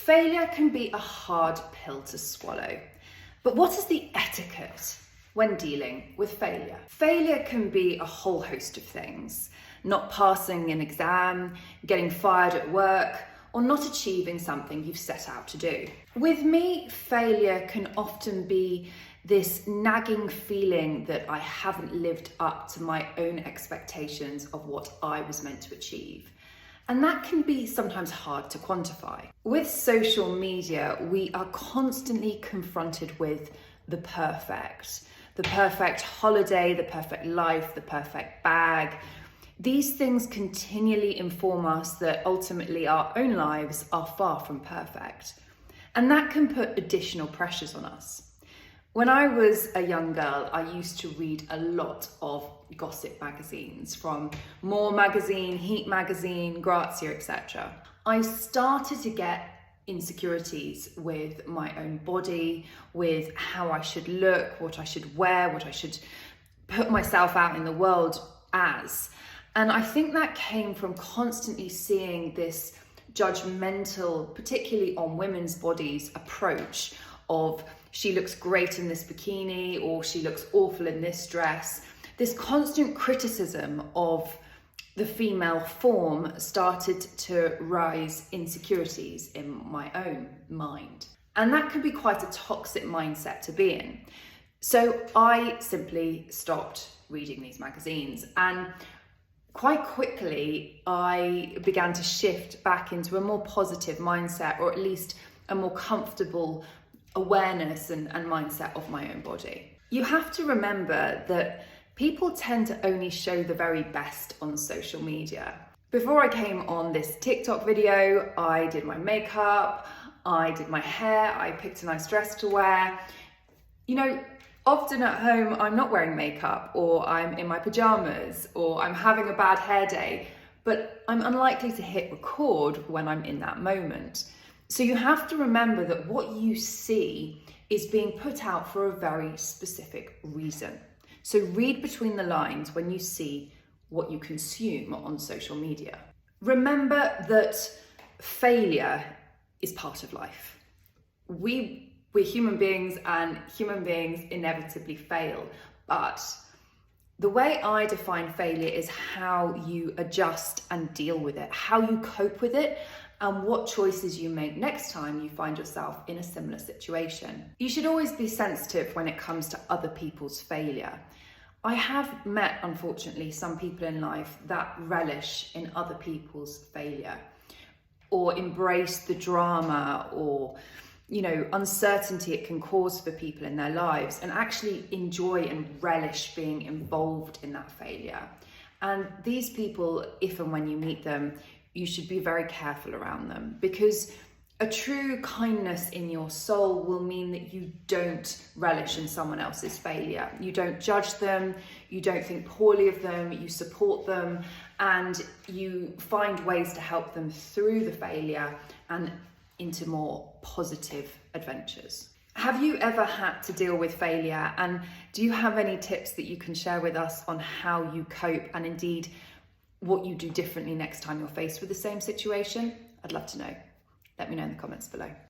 Failure can be a hard pill to swallow, but what is the etiquette when dealing with failure? Failure can be a whole host of things: not passing an exam, getting fired at work, or not achieving something you've set out to do. With me, failure can often be this nagging feeling that I haven't lived up to my own expectations of what I was meant to achieve. And that can be sometimes hard to quantify. With social media, we are constantly confronted with the perfect holiday, the perfect life, the perfect bag. These things continually inform us that ultimately our own lives are far from perfect. And that can put additional pressures on us. When I was a young girl, I used to read a lot of gossip magazines, from More magazine, Heat magazine, Grazia, etc. I started to get insecurities with my own body, with how I should look, what I should wear, what I should put myself out in the world as. And I think that came from constantly seeing this judgmental, particularly on women's bodies, approach of she looks great in this bikini or she looks awful in this dress. This constant criticism of the female form started to raise insecurities in my own mind. And that can be quite a toxic mindset to be in. So I simply stopped reading these magazines, and quite quickly I began to shift back into a more positive mindset, or at least a more comfortable awareness and mindset of my own body. You have to remember that people tend to only show the very best on social media. Before I came on this TikTok video, I did my makeup, I did my hair, I picked a nice dress to wear. You know, often at home I'm not wearing makeup, or I'm in my pajamas, or I'm having a bad hair day, but I'm unlikely to hit record when I'm in that moment. So you have to remember that what you see is being put out for a very specific reason. So read between the lines when you see what you consume on social media. Remember that failure is part of life. We're human beings, and human beings inevitably fail. But the way I define failure is how you adjust and deal with it, how you cope with it, and what choices you make next time you find yourself in a similar situation. You should always be sensitive when it comes to other people's failure. I have met, unfortunately, some people in life that relish in other people's failure, or embrace the drama or uncertainty it can cause for people in their lives, and actually enjoy and relish being involved in that failure. And these people, if and when you meet them, you should be very careful around them, because a true kindness in your soul will mean that you don't relish in someone else's failure. You don't judge them, you don't think poorly of them, you support them, and you find ways to help them through the failure and into more positive adventures. Have you ever had to deal with failure, and do you have any tips that you can share with us on how you cope, and indeed what you do differently next time you're faced with the same situation? I'd love to know. Let me know in the comments below.